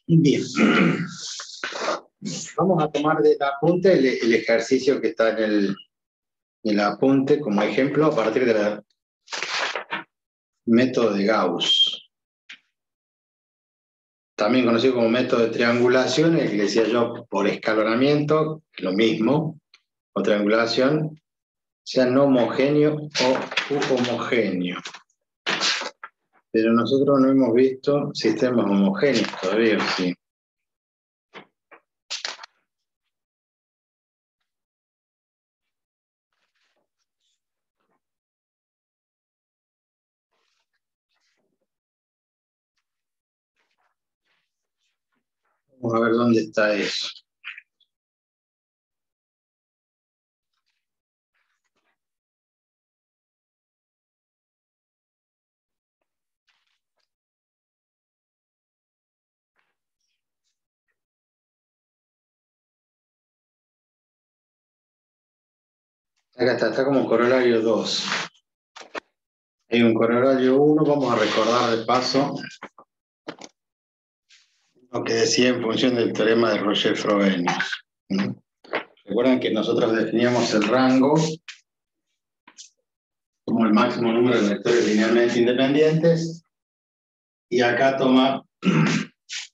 Bien. Vamos a tomar de apunte el ejercicio que está en el apunte como ejemplo a partir del método de Gauss. También conocido como método de triangulación, el que decía yo por escalonamiento, lo mismo, o triangulación, sea no homogéneo o homogéneo. Pero nosotros no hemos visto sistemas homogéneos todavía, sí. Vamos a ver dónde está eso. Acá está como corolario 2. Hay un corolario 1, vamos a recordar de paso lo que decía en función del teorema de Roger-Frobenius. Recuerdan que nosotros definíamos el rango como el máximo número de vectores linealmente independientes, y acá toma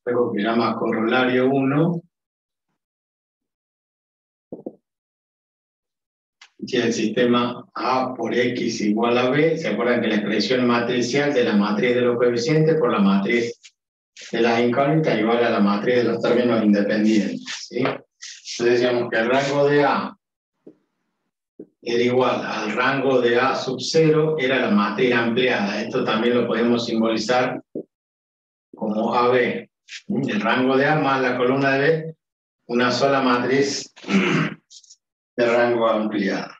algo que se llama corolario 1, tiene el sistema A por X igual a B. ¿Se acuerdan que la expresión matricial de la matriz de los coeficientes por la matriz de las incógnitas igual a la matriz de los términos independientes? ¿Sí? Entonces decíamos que el rango de A era igual al rango de A sub 0, era la matriz ampliada. Esto también lo podemos simbolizar como AB. El rango de A más la columna de B, una sola matriz de rango ampliado.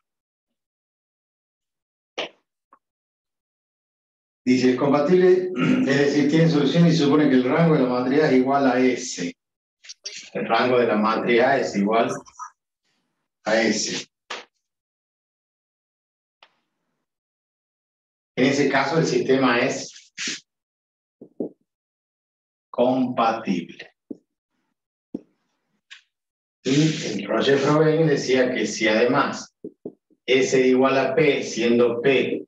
Dice, es compatible, es decir, tiene solución y supone que el rango de la matriz es igual a S. El rango de la matriz A es igual a S. En ese caso, el sistema es compatible. Y el Roger-Frobenius decía que si además S es igual a P, siendo P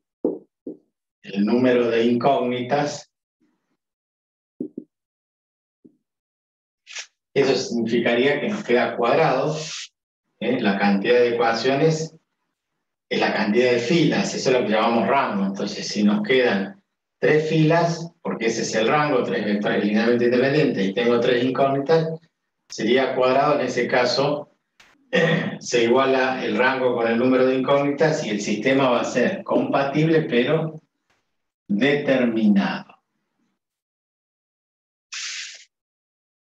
el número de incógnitas, eso significaría que nos queda cuadrado, la cantidad de ecuaciones es la cantidad de filas, eso es lo que llamamos rango. Entonces, si nos quedan 3 filas, porque ese es el rango, 3 vectores linealmente independientes, y tengo 3 incógnitas, sería cuadrado. En ese caso, se iguala el rango con el número de incógnitas y el sistema va a ser compatible, pero determinado.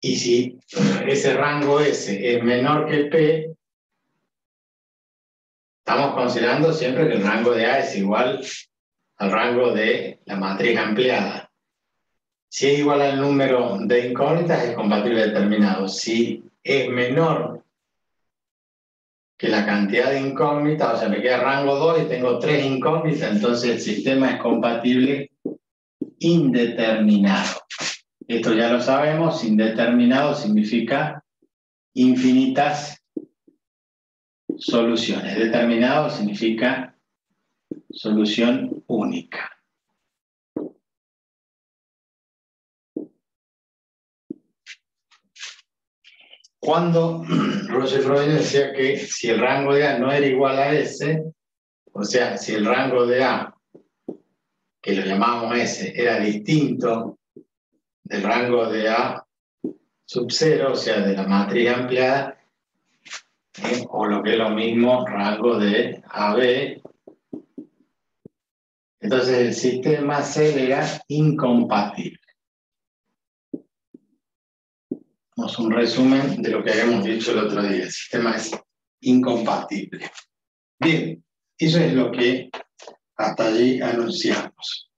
Y si ese rango S es menor que el P, estamos considerando siempre que el rango de A es igual al rango de la matriz ampliada. Si es igual al número de incógnitas, es compatible determinado. Si es menor que la cantidad de incógnitas, o sea, me queda rango 2 y tengo 3 incógnitas, entonces el sistema es compatible indeterminado. Esto ya lo sabemos, indeterminado significa infinitas soluciones. Determinado significa solución única. Cuando Roger-Frobenius decía que si el rango de A no era igual a S, o sea, si el rango de A, que lo llamamos S, era distinto del rango de A sub 0, o sea, de la matriz ampliada, o lo que es lo mismo, rango de AB, entonces el sistema C era incompatible. Vamos a un resumen de lo que habíamos dicho el otro día. El sistema es incompatible. Bien, eso es lo que hasta allí anunciamos.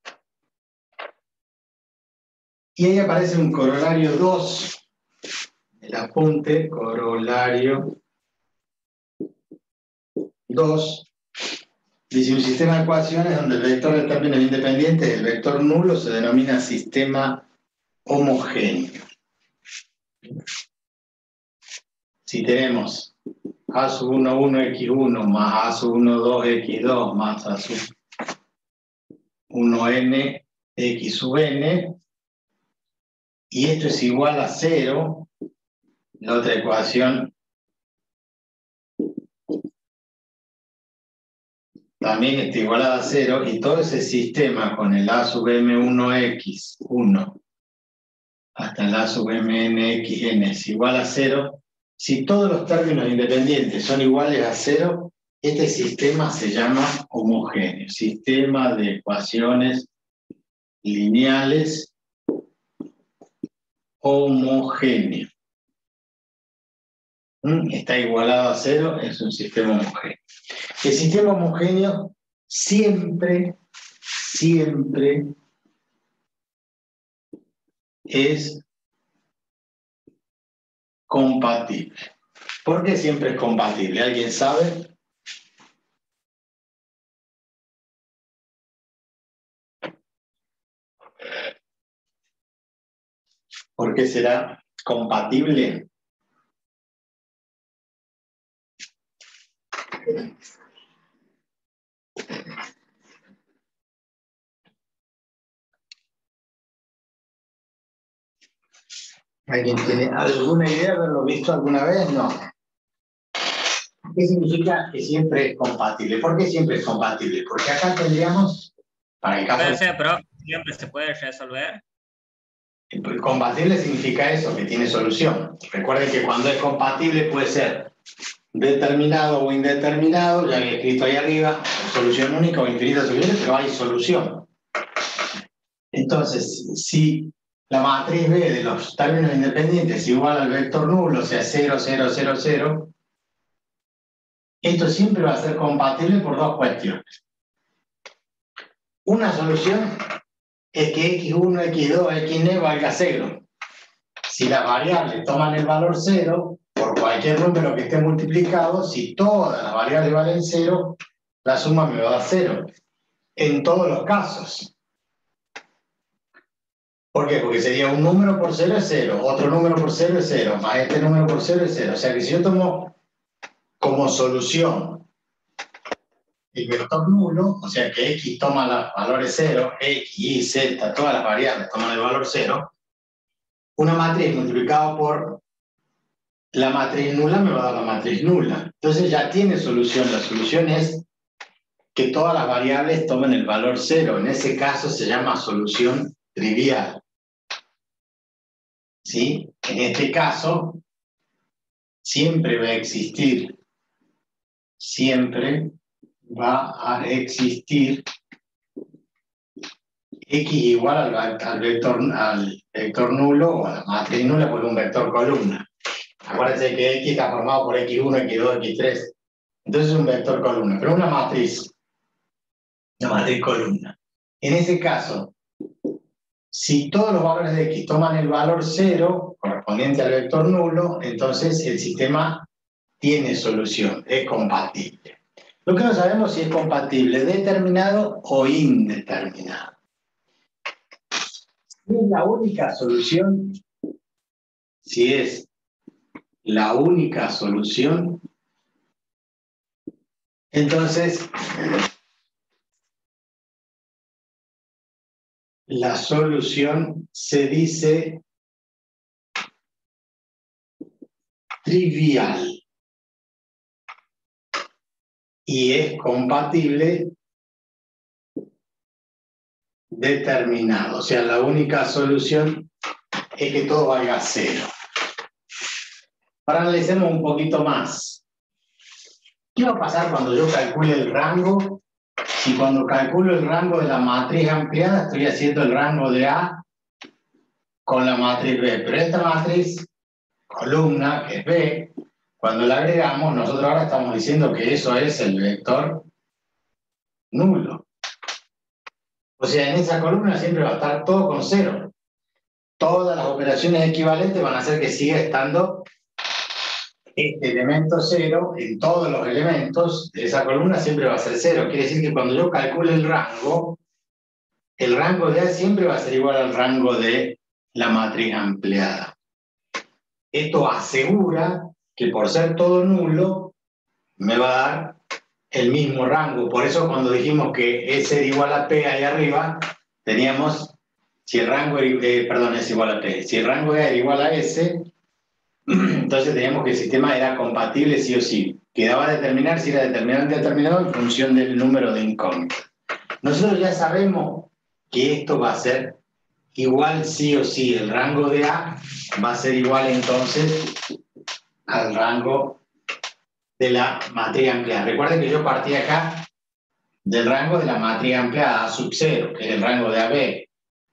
Y ahí aparece un corolario 2, el apunte, corolario 2, dice un sistema de ecuaciones donde el vector de términos independientes, el vector nulo, se denomina sistema homogéneo. Si tenemos A sub 1, 1, X1 más A sub 1, 2, X2 más A sub 1N, X sub N, y esto es igual a 0, la otra ecuación también está igualada a 0, y todo ese sistema con el A sub M1X1 hasta el A sub MNXN es igual a 0, si todos los términos independientes son iguales a 0, este sistema se llama homogéneo, sistema de ecuaciones lineales homogéneo. Está igualado a 0, es un sistema homogéneo. El sistema homogéneo siempre es compatible. ¿Por qué siempre es compatible? ¿Alguien sabe? ¿Por qué será compatible? ¿Alguien tiene alguna idea de haberlo visto alguna vez? No. ¿Qué significa que siempre es compatible? ¿Por qué siempre es compatible? Porque acá tendríamos, para el caso... Puede ser, pero siempre se puede resolver. Compatible significa eso, que tiene solución. Recuerden que cuando es compatible puede ser determinado o indeterminado, ya que he escrito ahí arriba, solución única o infinitas soluciones, pero hay solución. Entonces, si la matriz B de los términos independientes es igual al vector nulo, o sea 0, 0, 0, 0, esto siempre va a ser compatible por dos cuestiones. Una solución es que X1, X2, Xn valga 0. Si las variables toman el valor 0, por cualquier número que esté multiplicado, si todas las variables valen 0, la suma me va a dar 0. En todos los casos. ¿Por qué? Porque sería un número por 0 es 0, otro número por 0 es 0, más este número por 0 es 0. O sea que si yo tomo como solución el vector nulo, o sea que X toma los valores 0, X, Y, Z, todas las variables toman el valor 0, una matriz multiplicada por la matriz nula me va a dar la matriz nula. Entonces ya tiene solución. La solución es que todas las variables tomen el valor 0. En ese caso se llama solución trivial. ¿Sí? En este caso, siempre va a existir X igual al vector nulo o a la matriz nula por un vector columna. Acuérdense que X está formado por X1, X2, X3. Entonces es un vector columna, pero una matriz columna. En ese caso, si todos los valores de X toman el valor 0, correspondiente al vector nulo, entonces el sistema tiene solución, es compatible. Lo que no sabemos si es compatible determinado o indeterminado. Si es la única solución, entonces la solución se dice trivial y es compatible determinado. O sea, la única solución es que todo valga 0. Ahora analicemos un poquito más. ¿Qué va a pasar cuando yo calcule el rango? Si cuando calculo el rango de la matriz ampliada estoy haciendo el rango de A con la matriz B. Pero esta matriz columna, que es B, cuando la agregamos, nosotros ahora estamos diciendo que eso es el vector nulo. O sea, en esa columna siempre va a estar todo con 0. Todas las operaciones equivalentes van a hacer que siga estando este elemento 0 en todos los elementos de esa columna siempre va a ser 0. Quiere decir que cuando yo calcule el rango de A siempre va a ser igual al rango de la matriz ampliada. Esto asegura que por ser todo nulo, me va a dar el mismo rango. Por eso cuando dijimos que S era igual a P ahí arriba, teníamos, si el rango es igual a P, si el rango era igual a S, entonces teníamos que el sistema era compatible sí o sí. Quedaba determinar si era determinante o determinado en función del número de incógnitas. Nosotros ya sabemos que esto va a ser igual sí o sí. El rango de A va a ser igual entonces al rango de la matriz ampliada. Recuerden que yo partí acá del rango de la matriz ampliada A sub 0, que es el rango de AB.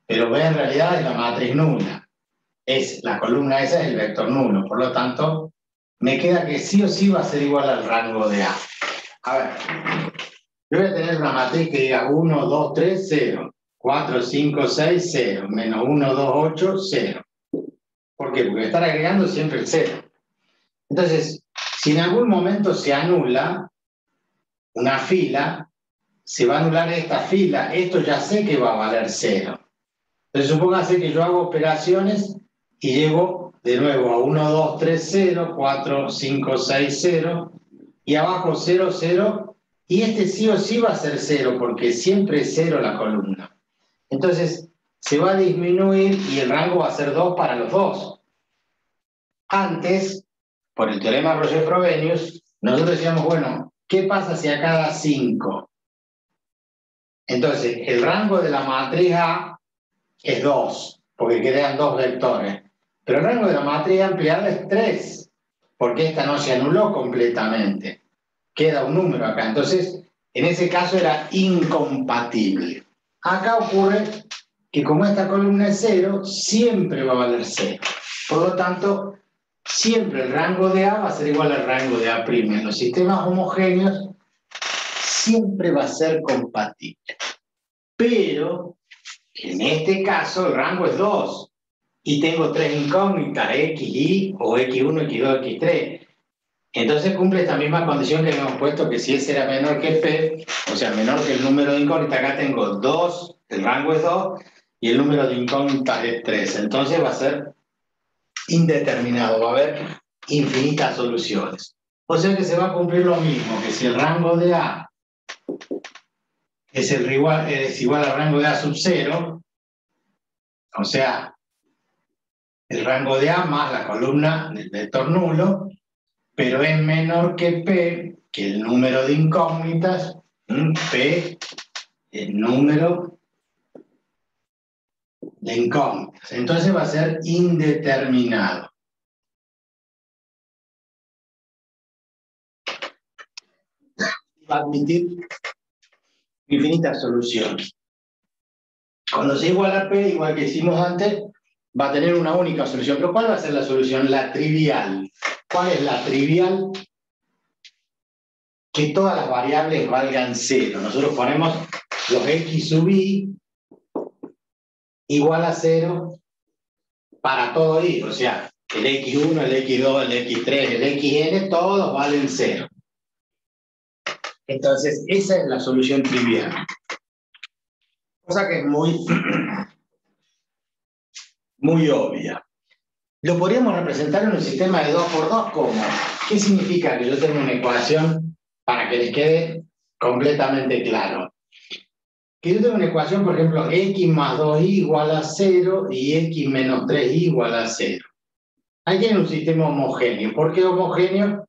Pero B en realidad es la matriz nula. La columna esa es el vector nulo. Por lo tanto, me queda que sí o sí va a ser igual al rango de A. A ver, yo voy a tener una matriz que diga 1, 2, 3, 0. 4, 5, 6, 0. Menos 1, 2, 8, 0. ¿Por qué? Porque voy a estar agregando siempre el 0. Entonces, si en algún momento se anula una fila, se va a anular esta fila. Esto ya sé que va a valer 0. Entonces, supóngase que yo hago operaciones y llego de nuevo a 1, 2, 3, 0, 4, 5, 6, 0, y abajo 0, 0, y este sí o sí va a ser 0, porque siempre es 0 la columna. Entonces, se va a disminuir y el rango va a ser 2 para los dos. Antes, por el teorema Roger-Frobenius, nosotros decíamos, bueno, ¿qué pasa si acá da 5? Entonces, el rango de la matriz A es 2, porque quedan dos vectores. Pero el rango de la matriz ampliada es 3, porque esta no se anuló completamente. Queda un número acá. Entonces, en ese caso era incompatible. Acá ocurre que como esta columna es 0, siempre va a valer 0. Por lo tanto, siempre el rango de A va a ser igual al rango de A'. En los sistemas homogéneos siempre va a ser compatible. Pero en este caso el rango es 2 y tengo 3 incógnitas, x, y o x1, x2, x3. Entonces cumple esta misma condición que le hemos puesto, que si S era menor que P, o sea, menor que el número de incógnitas, acá tengo 2, el rango es 2, y el número de incógnitas es 3. Entonces va a ser indeterminado, va a haber infinitas soluciones. O sea que se va a cumplir lo mismo, que si el rango de A es igual al rango de A sub 0, o sea, el rango de A más la columna del vector nulo, pero es menor que P, que el número de incógnitas, P, el número de incógnitas. Entonces va a ser indeterminado. Va a admitir infinitas soluciones. Cuando sea igual a P, igual que hicimos antes, va a tener una única solución. ¿Pero cuál va a ser la solución? La trivial. ¿Cuál es la trivial? Que todas las variables valgan 0. Nosotros ponemos los x sub i igual a 0 para todo i. O sea, el x1, el x2, el x3, el xn, todos valen 0. Entonces, esa es la solución trivial. Cosa que es muy obvia. Lo podríamos representar en un sistema de 2×2 como. ¿Qué significa? Que yo tengo una ecuación para que les quede completamente claro. Que yo tengo una ecuación, por ejemplo, x más 2y igual a 0 y x menos 3y igual a 0. Ahí tienen un sistema homogéneo. ¿Por qué homogéneo?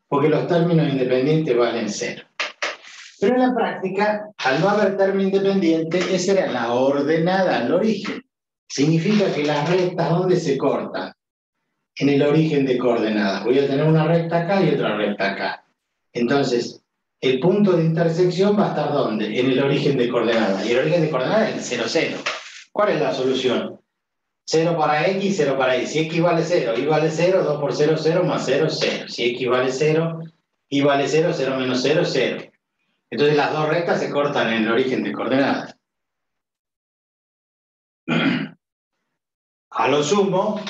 Porque los términos independientes valen 0. Pero en la práctica, al no haber término independiente, esa era la ordenada al origen. Significa que las rectas, ¿dónde se cortan? En el origen de coordenadas. Voy a tener una recta acá y otra recta acá. Entonces, el punto de intersección va a estar ¿dónde? En el origen de coordenadas. Y el origen de coordenadas es el 0, 0. ¿Cuál es la solución? 0 para x, 0 para y. Si x vale 0, y vale 0, 2 por 0, 0, más 0, 0. Si x vale 0, y vale 0, 0 menos 0, 0. Entonces las dos rectas se cortan en el origen de coordenadas. A lo sumo,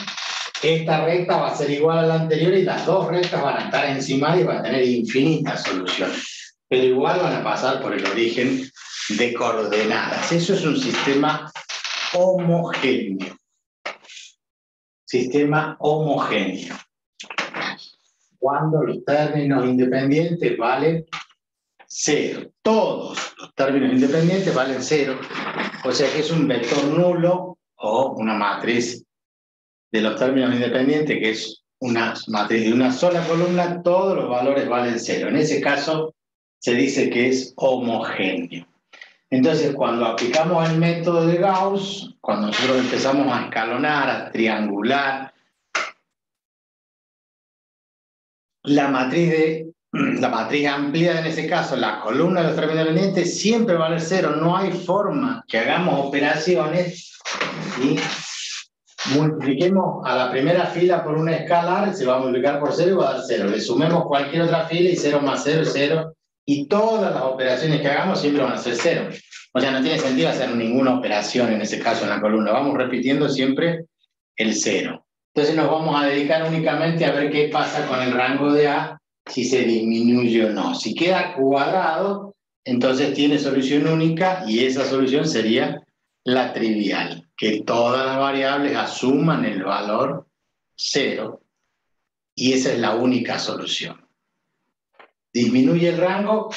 esta recta va a ser igual a la anterior y las dos rectas van a estar encima y van a tener infinitas soluciones. Pero igual van a pasar por el origen de coordenadas. Eso es un sistema homogéneo. sistema homogéneo. Cuando los términos independientes valen 0. Todos los términos independientes valen 0. O sea que es un vector nulo o una matriz de los términos independientes, que es una matriz de una sola columna, todos los valores valen 0. En ese caso se dice que es homogéneo. Entonces, cuando aplicamos el método de Gauss, cuando nosotros empezamos a escalonar, a triangular, la matriz ampliada, en ese caso, la columna de los términos independientes, siempre va a valer 0. No hay forma que hagamos operaciones y multipliquemos a la primera fila por una escalar, se va a multiplicar por 0 y va a dar 0. Le sumemos cualquier otra fila y 0 más 0 es 0. Y todas las operaciones que hagamos siempre van a ser 0. O sea, no tiene sentido hacer ninguna operación en ese caso en la columna. Vamos repitiendo siempre el 0. Entonces nos vamos a dedicar únicamente a ver qué pasa con el rango de A, si se disminuye o no. Si queda cuadrado, entonces tiene solución única y esa solución sería la trivial, que todas las variables asuman el valor 0 y esa es la única solución. Disminuye el rango,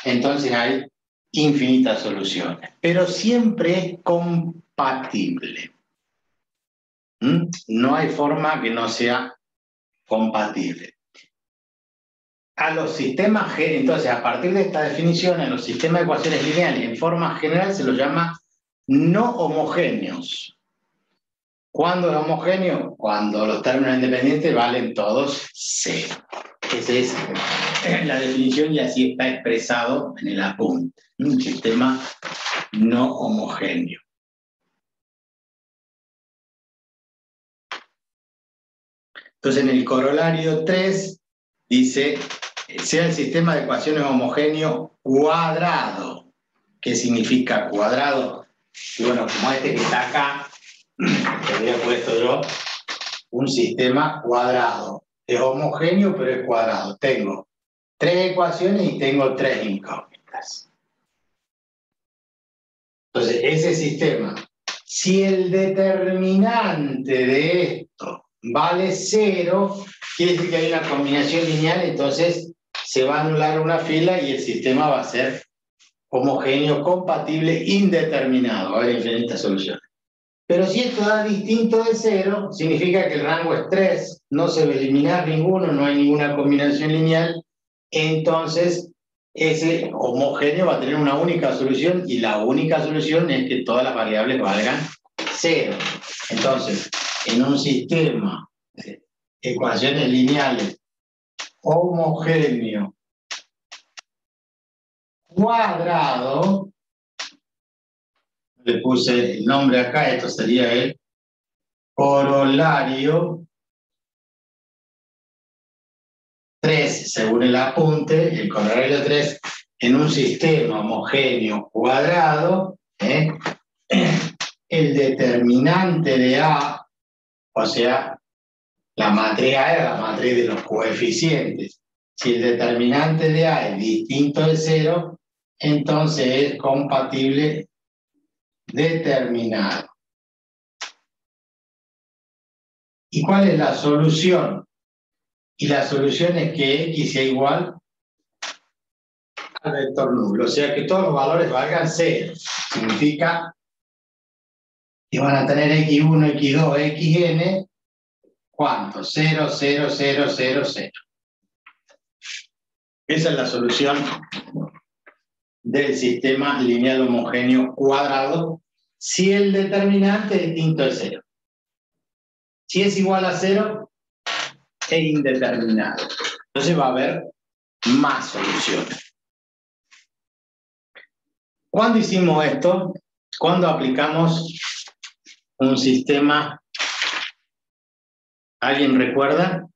entonces hay infinitas soluciones, pero siempre es compatible. No hay forma que no sea compatible. A los sistemas, entonces, a partir de esta definición, en los sistemas de ecuaciones lineales, en forma general, se los llama no homogéneos. ¿Cuándo es homogéneo? Cuando los términos independientes valen todos 0. Esa es la definición y así está expresado en el apunte. Un sistema no homogéneo. Entonces, en el corolario 3 dice, sea el sistema de ecuaciones homogéneo cuadrado. ¿Qué significa cuadrado? Y bueno, como este que está acá, que había puesto yo, un sistema cuadrado. Es homogéneo, pero es cuadrado. Tengo 3 ecuaciones y tengo 3 incógnitas. Entonces, ese sistema, si el determinante de esto vale 0, quiere decir que hay una combinación lineal, entonces se va a anular una fila y el sistema va a ser homogéneo, compatible, indeterminado. Va a haber infinitas soluciones. Pero si esto da distinto de 0, significa que el rango es 3, no se va a eliminar ninguno, no hay ninguna combinación lineal, entonces ese homogéneo va a tener una única solución y la única solución es que todas las variables valgan 0. Entonces, en un sistema de ecuaciones lineales homogéneo cuadrado, le puse el nombre acá, esto sería el corolario 3, según el apunte, el corolario 3, en un sistema homogéneo cuadrado, el determinante de A, o sea, la matriz A era la matriz de los coeficientes. Si el determinante de A es distinto de 0, entonces es compatible determinado. ¿Y cuál es la solución? Y la solución es que X sea igual al vector nulo. O sea que todos los valores valgan 0. Significa que van a tener X1, X2, Xn. ¿Cuánto? 0, 0, 0, 0, 0. Esa es la solución del sistema lineal homogéneo cuadrado si el determinante es distinto de 0. Si es igual a 0, es indeterminado. Entonces va a haber más soluciones. ¿Cuándo hicimos esto? ¿Cuándo aplicamos un sistema? ¿Alguien recuerda?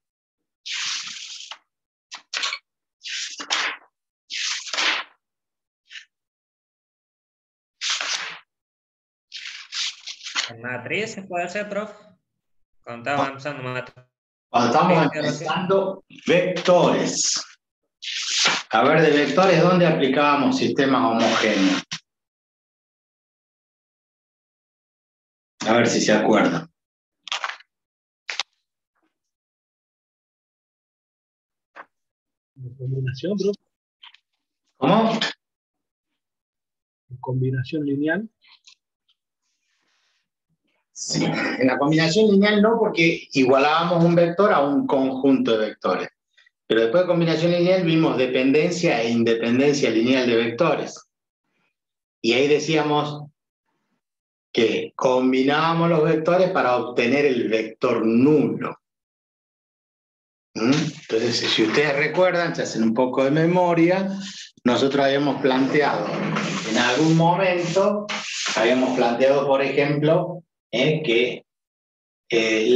¿En matriz se puede hacer, profe? Cuando está avanzando matriz. Cuando estamos empezando vectores. A ver, de vectores, ¿dónde aplicábamos sistemas homogéneos? A ver si se acuerdan. Combinación, bro. ¿Cómo? Combinación lineal. Sí, en la combinación lineal no, porque igualábamos un vector a un conjunto de vectores. Pero después de combinación lineal vimos dependencia e independencia lineal de vectores. Y ahí decíamos que combinábamos los vectores para obtener el vector nulo. Entonces, si ustedes recuerdan, se hacen un poco de memoria, nosotros habíamos planteado en algún momento, por ejemplo, que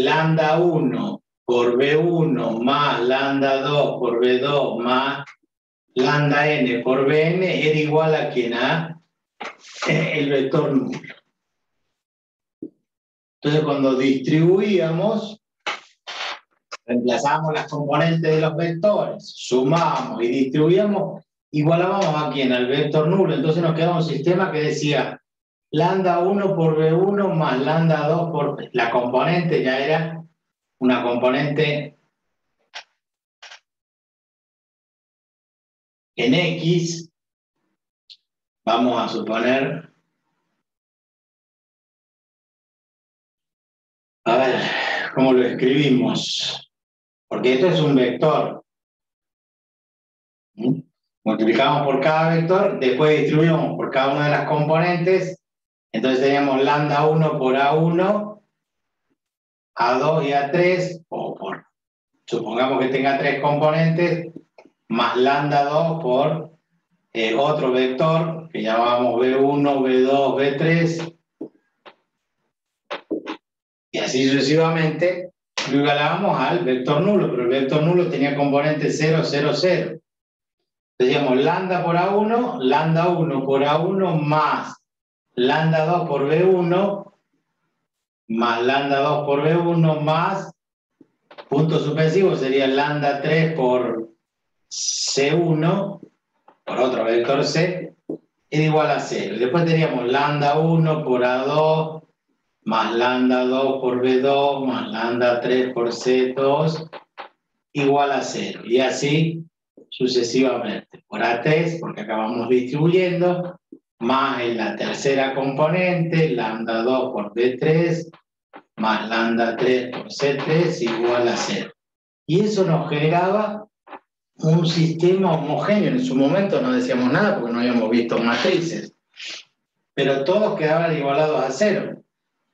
lambda 1 por B1 más lambda 2 por B2 más lambda n por Bn era igual a quien a el vector nulo. Entonces, cuando distribuíamos, reemplazábamos las componentes de los vectores, sumábamos y distribuíamos, igualábamos a quién, al vector nulo. Entonces nos quedaba un sistema que decía lambda 1 por B1 más lambda 2 por... La componente ya era una componente en X, vamos a suponer... A ver, ¿cómo lo escribimos? Porque esto es un vector. Multiplicamos por cada vector, después distribuimos por cada una de las componentes, entonces teníamos lambda 1 por A1, A2 y A3, o por, supongamos que tenga 3 componentes, más lambda 2 por otro vector, que llamábamos B1, B2, B3, y así sucesivamente, lo igualábamos al vector nulo, pero el vector nulo tenía componentes 0, 0, 0. Decíamos lambda por A1, lambda 1 por A1 más lambda 2 por B1 más lambda 2 por B1 más punto suspensivo sería lambda 3 por C1 por otro vector C es igual a 0. Después teníamos lambda 1 por A2 más lambda 2 por B2 más lambda 3 por C2 igual a 0. Y así sucesivamente. Por A3, porque acabamos distribuyendo, más en la tercera componente, lambda 2 por B3, más lambda 3 por C3 igual a 0. Y eso nos generaba un sistema homogéneo. En su momento no decíamos nada porque no habíamos visto matrices, pero todos quedaban igualados a 0.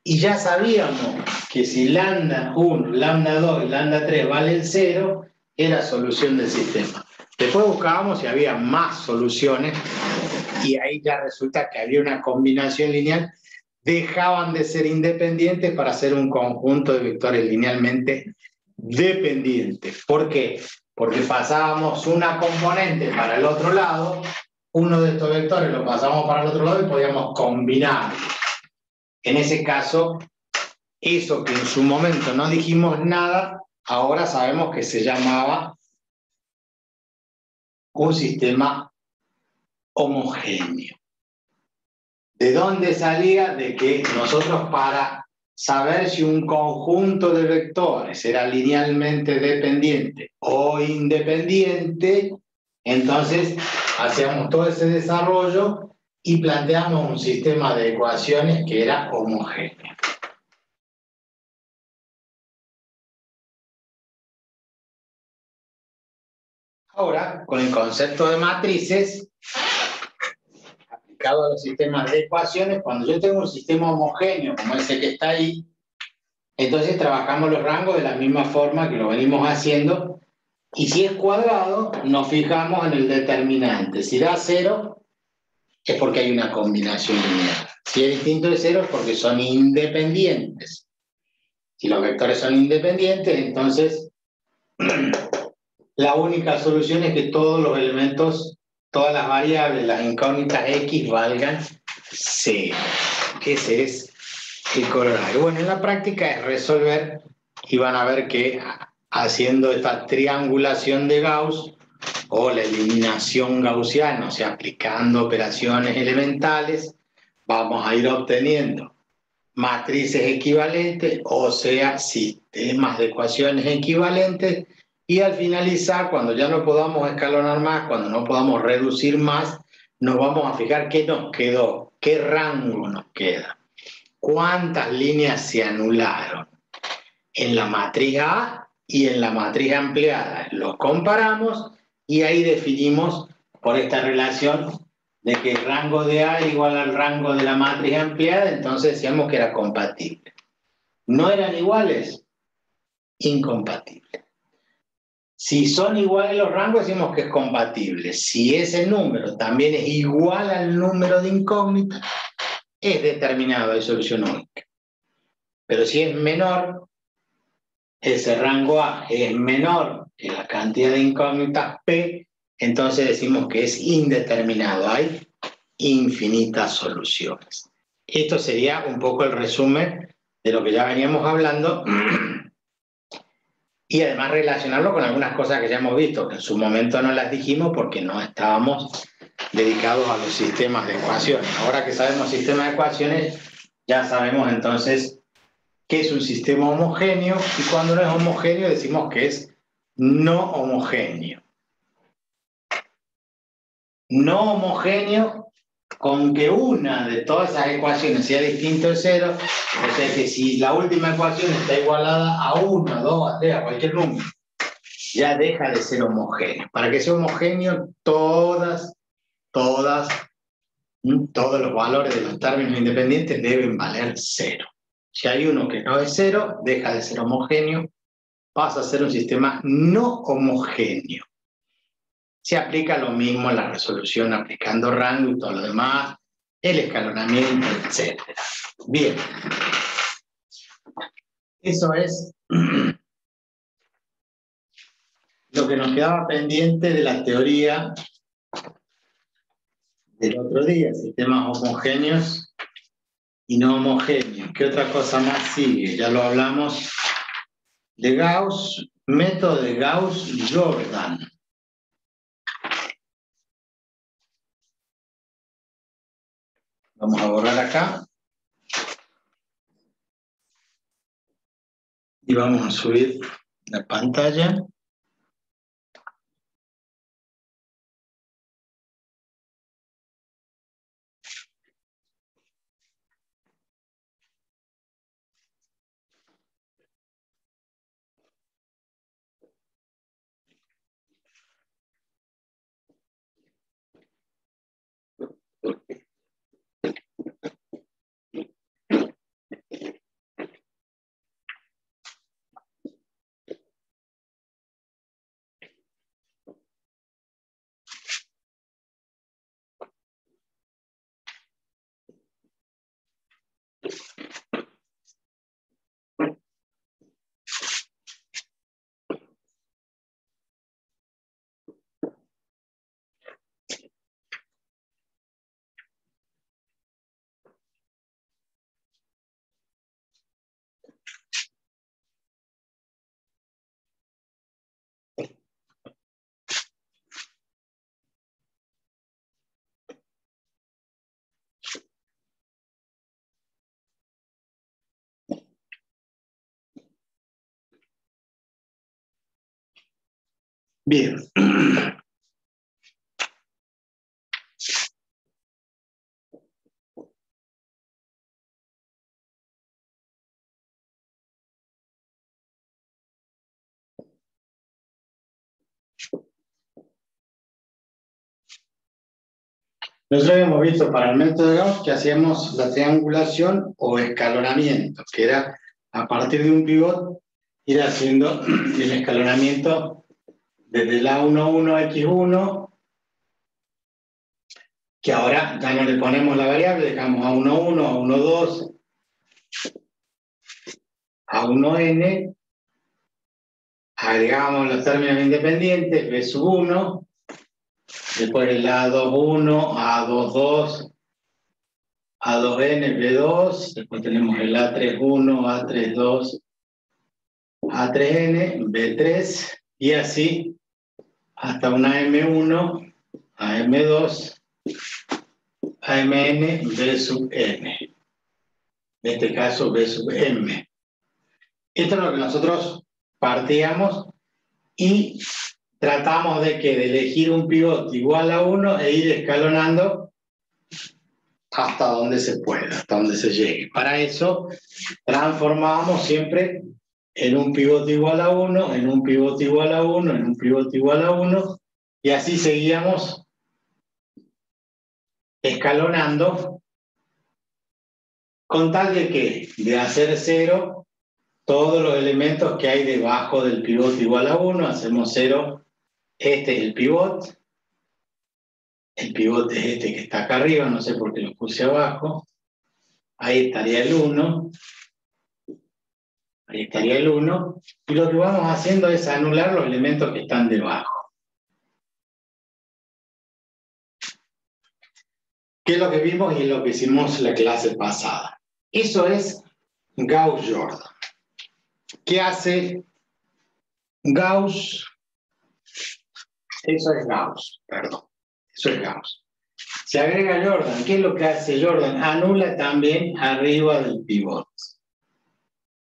Y ya sabíamos que si lambda 1, lambda 2 y lambda 3 valen 0, era solución del sistema. Después buscábamos si había más soluciones y ahí ya resulta que había una combinación lineal. Dejaban de ser independientes para hacer un conjunto de vectores linealmente dependientes. ¿Por qué? Porque pasábamos una componente para el otro lado, uno de estos vectores lo pasamos para el otro lado y podíamos combinar. En ese caso, eso que en su momento no dijimos nada, ahora sabemos que se llamaba un sistema homogéneo. ¿De dónde salía? De que nosotros para saber si un conjunto de vectores era linealmente dependiente o independiente, entonces hacíamos todo ese desarrollo y planteamos un sistema de ecuaciones que era homogéneo. Ahora, con el concepto de matrices, aplicado a los sistemas de ecuaciones, cuando yo tengo un sistema homogéneo como ese que está ahí, entonces trabajamos los rangos de la misma forma que lo venimos haciendo, y si es cuadrado, nos fijamos en el determinante. Si da 0, es porque hay una combinación lineal. Si es distinto de 0, es porque son independientes. Si los vectores son independientes, entonces la única solución es que todos los elementos, todas las variables, las incógnitas X valgan 0. Ese es el corolario. Bueno, en la práctica es resolver y van a ver que haciendo esta triangulación de Gauss o la eliminación gaussiana, o sea, aplicando operaciones elementales, vamos a ir obteniendo matrices equivalentes, o sea, sistemas de ecuaciones equivalentes Y al finalizar, cuando ya no podamos escalonar más, cuando no podamos reducir más, nos vamos a fijar qué nos quedó, qué rango nos queda, cuántas líneas se anularon en la matriz A y en la matriz ampliada. Los comparamos y ahí definimos por esta relación de que el rango de A es igual al rango de la matriz ampliada, entonces decíamos que era compatible. ¿No eran iguales? Incompatible. Si son iguales los rangos, decimos que es compatible. Si ese número también es igual al número de incógnitas, es determinado de solución única. Pero si es menor, ese rango A es menor que la cantidad de incógnitas P, entonces decimos que es indeterminado. Hay infinitas soluciones. Esto sería un poco el resumen de lo que ya veníamos hablando y además relacionarlo con algunas cosas que ya hemos visto, que en su momento no las dijimos porque no estábamos dedicados a los sistemas de ecuaciones. Ahora que sabemos sistemas de ecuaciones, ya sabemos entonces qué es un sistema homogéneo y cuando no es homogéneo decimos que es no homogéneo. No homogéneo con que una de todas esas ecuaciones sea distinto de cero, o sea que si la última ecuación está igualada a 1, a 2, a 3, a cualquier número, ya deja de ser homogéneo. Para que sea homogéneo, todos los valores de los términos independientes deben valer 0. Si hay uno que no es 0, deja de ser homogéneo, pasa a ser un sistema no homogéneo. Se aplica lo mismo en la resolución, aplicando rango y todo lo demás, el escalonamiento, etc. Bien. Eso es lo que nos quedaba pendiente de la teoría del otro día, sistemas homogéneos y no homogéneos. ¿Qué otra cosa más sigue? Ya lo hablamos de Gauss, método de Gauss-Jordan. Vamos a borrar acá. Y vamos a subir la pantalla. Bien. Nosotros hemos visto para el método de Gauss que hacíamos la triangulación o escalonamiento, que era a partir de un pivot ir haciendo el escalonamiento desde la 1,1 a x1, que ahora ya no le ponemos la variable, dejamos a 1,1, a 1,2, a 1n, agregamos los términos independientes, b sub 1, después el A21, A22, A2n, B2, después tenemos el A31, A32, A3n, B3, y así hasta una M1, AM2, AMN, B sub n. En este caso, B sub m. Esto es lo que nosotros partíamos y tratamos de elegir un pivot igual a 1 e ir escalonando hasta donde se pueda, hasta donde se llegue. Para eso transformamos siempre en un pivot igual a 1, en un pivot igual a 1, en un pivot igual a 1, y así seguíamos escalonando con tal de hacer 0 todos los elementos que hay debajo del pivot igual a 1, hacemos 0, este es el pivot es este que está acá arriba, no sé por qué lo puse abajo, ahí estaría el 1, ahí estaría el 1, y lo que vamos haciendo es anular los elementos que están debajo. ¿Qué es lo que vimos y es lo que hicimos la clase pasada? Eso es Gauss-Jordan. ¿Qué hace Gauss? Eso es Gauss, perdón. Eso es Gauss. Se agrega Jordan. ¿Qué es lo que hace Jordan? Anula también arriba del pivot.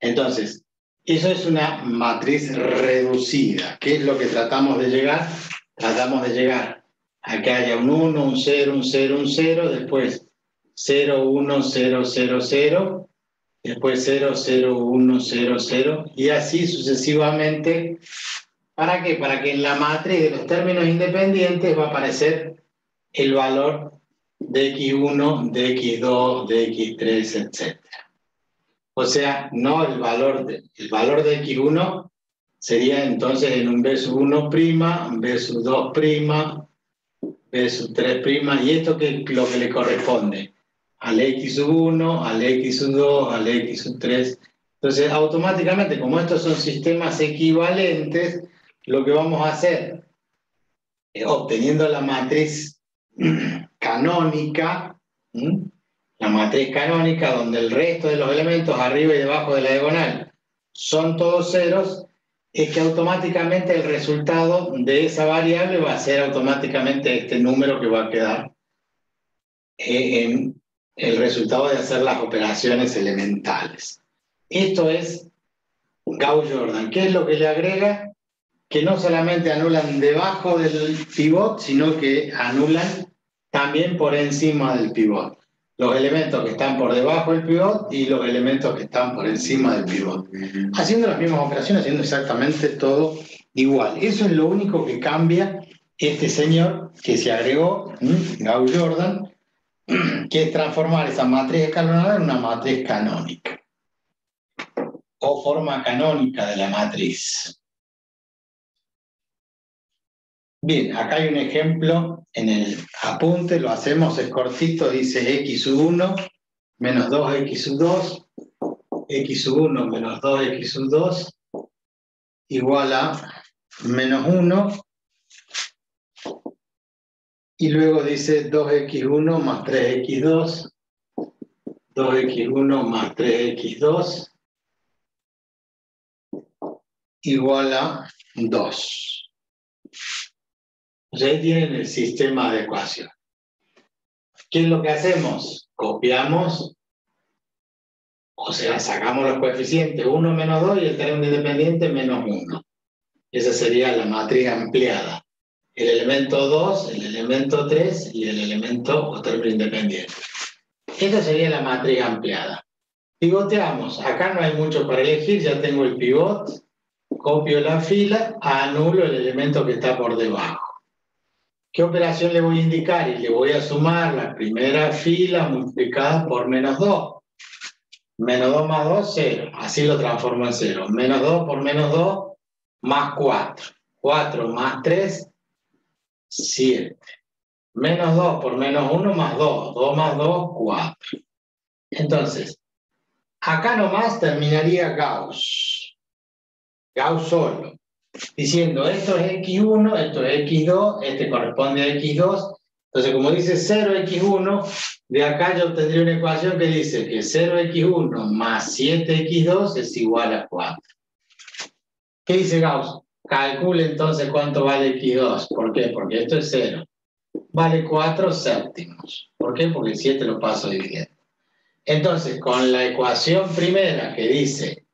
Entonces, eso es una matriz reducida. ¿Qué es lo que tratamos de llegar? Tratamos de llegar a que haya un 1, un 0, un 0, un 0, después 0, 1, 0, 0, 0, después 0, 0, 1, 0, 0, y así sucesivamente. ¿Para qué? Para que en la matriz de los términos independientes va a aparecer el valor de x1, de x2, de x3, etc. O sea, no el valor de x1 sería entonces en un B sub 1', B sub 2', B sub 3', y esto que es lo que le corresponde al x sub 1, al x sub 2, al x sub 3. Entonces, automáticamente, como estos son sistemas equivalentes, lo que vamos a hacer, obteniendo la matriz canónica, donde el resto de los elementos arriba y debajo de la diagonal son todos ceros, es que automáticamente el resultado de esa variable va a ser automáticamente este número que va a quedar en el resultado de hacer las operaciones elementales. Esto es Gauss-Jordan. ¿Qué es lo que le agrega? Que no solamente anulan debajo del pivot, sino que anulan también por encima del pivot. Los elementos que están por debajo del pivot y los elementos que están por encima del pivot. Haciendo las mismas operaciones, haciendo exactamente todo igual. Eso es lo único que cambia este señor que se agregó, Gauss-Jordan, que es transformar esa matriz escalonada en una matriz canónica o forma canónica de la matriz. Bien, acá hay un ejemplo en el apunte, lo hacemos, es cortito, dice x sub 1 menos 2x sub 2, x sub 1 menos 2x sub 2 igual a menos 1, y luego dice 2x1 más 3x2, 2x1 más 3x2 igual a 2. Ya tienen el sistema de ecuación. ¿Qué es lo que hacemos? Copiamos, o sea, sacamos los coeficientes 1 menos 2 y el término independiente menos 1. Esa sería la matriz ampliada. El elemento 2, el elemento 3 y el elemento o término independiente. Esta sería la matriz ampliada. Pivoteamos. Acá no hay mucho para elegir, ya tengo el pivot. Copio la fila, anulo el elemento que está por debajo. ¿Qué operación le voy a indicar? Y le voy a sumar la primera fila multiplicada por menos 2. Menos 2 más 2, 0. Así lo transformo en 0. Menos 2 por menos 2, más 4. 4 más 3, 7. Menos 2 por menos 1, más 2. 2 más 2, 4. Entonces, acá nomás terminaría Gauss. Gauss solo. Diciendo, esto es x1, esto es x2, este corresponde a x2. Entonces, como dice 0x1, de acá yo obtendría una ecuación que dice que 0x1 más 7x2 es igual a 4. ¿Qué dice Gauss? Calcule entonces cuánto vale x2. ¿Por qué? Porque esto es 0. Vale 4 séptimos. ¿Por qué? Porque el 7 lo paso dividiendo. Entonces, con la ecuación primera que dice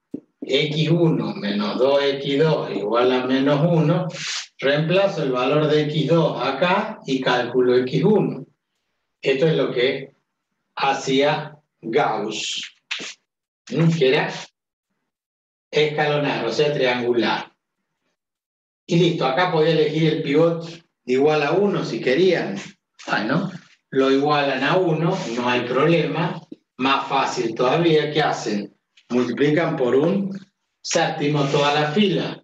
x1 menos 2x2 igual a menos 1, reemplazo el valor de x2 acá y calculo x1. Esto es lo que hacía Gauss, que era escalonar, o sea, triangular. Y listo, acá podía elegir el pivot igual a 1 si querían. Bueno, lo igualan a 1, no hay problema. Más fácil todavía, ¿qué hacen? Multiplican por un séptimo toda la fila.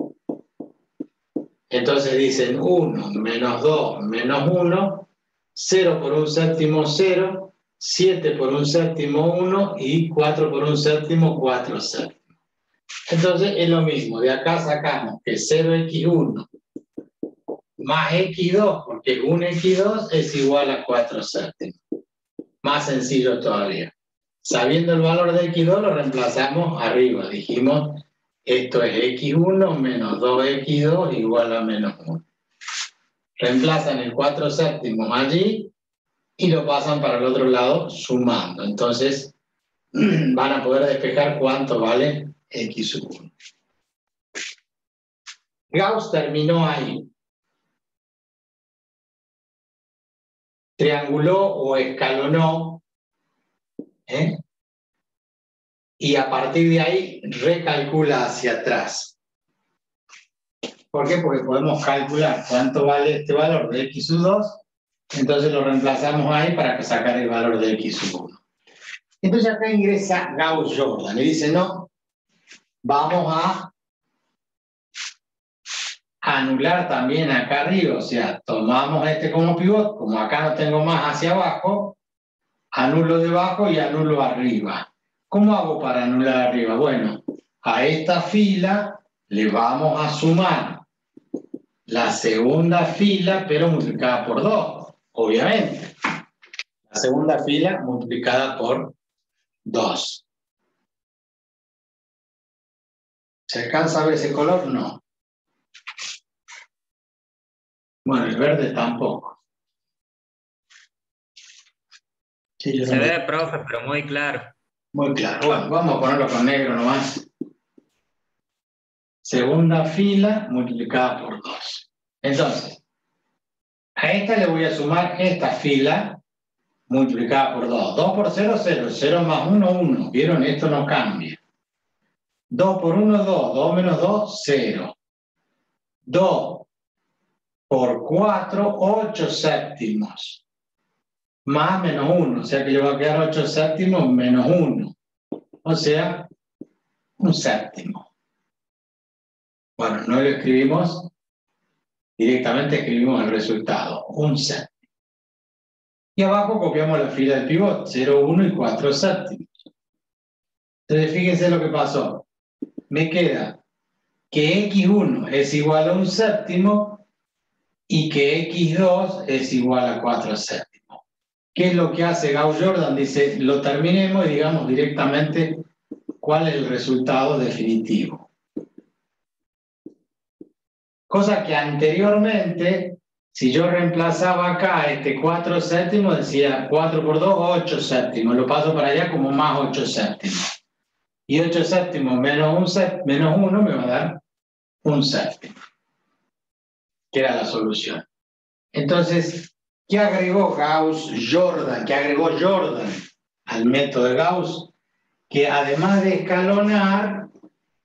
Entonces dicen 1 menos 2 menos 1, 0 por un séptimo 0, 7 por un séptimo 1 y 4 por un séptimo 4 séptimos. Entonces es lo mismo, de acá sacamos que 0x1 más x2, porque 1x2 es igual a 4 séptimos. Más sencillo todavía. Sabiendo el valor de x2 lo reemplazamos arriba. Dijimos, esto es x1 menos 2x2 igual a menos 1. Reemplazan el 4 séptimos allí y lo pasan para el otro lado sumando. Entonces van a poder despejar cuánto vale x1. Gauss terminó ahí. Trianguló o escalonó, y a partir de ahí recalcula hacia atrás. ¿Por qué? Porque podemos calcular cuánto vale este valor de x2, entonces lo reemplazamos ahí para sacar el valor de x1. Entonces acá ingresa Gauss-Jordan y dice, no, vamos a anular también acá arriba, o sea, tomamos este como pivot, como acá no tengo más hacia abajo, anulo debajo y anulo arriba. ¿Cómo hago para anular arriba? Bueno, a esta fila le vamos a sumar la segunda fila, pero multiplicada por 2, obviamente. La segunda fila multiplicada por 2. ¿Se alcanza a ver ese color? No. Bueno, el verde tampoco. Sí, yo Se ve, profe, pero muy claro. Muy claro. Bueno, vamos a ponerlo con negro nomás. Segunda fila multiplicada por 2. Entonces, a esta le voy a sumar esta fila multiplicada por 2. 2 por 0, 0. 0 más 1, 1. ¿Vieron? Esto no cambia. 2 por 1, 2. 2 menos 2, 0. 2 por 4, 8 séptimos. Más menos 1. O sea que le va a quedar 8 séptimos menos 1. O sea, un séptimo. Bueno, no lo escribimos directamente, escribimos el resultado, un séptimo. Y abajo copiamos la fila del pivot, 0, 1 y 4 séptimos. Entonces fíjense lo que pasó. Me queda que x1 es igual a un séptimo y que x2 es igual a 4 séptimos. ¿Qué es lo que hace Gauss-Jordan? Dice, lo terminemos y digamos directamente cuál es el resultado definitivo. Cosa que anteriormente, si yo reemplazaba acá este 4 séptimos, decía 4 por 2, 8 séptimos. Lo paso para allá como más 8 séptimos. Y 8 séptimos menos 1 me va a dar un séptimo. Que era la solución. Entonces, ¿qué agregó Gauss-Jordan? ¿Qué agregó Jordan al método de Gauss? Que además de escalonar,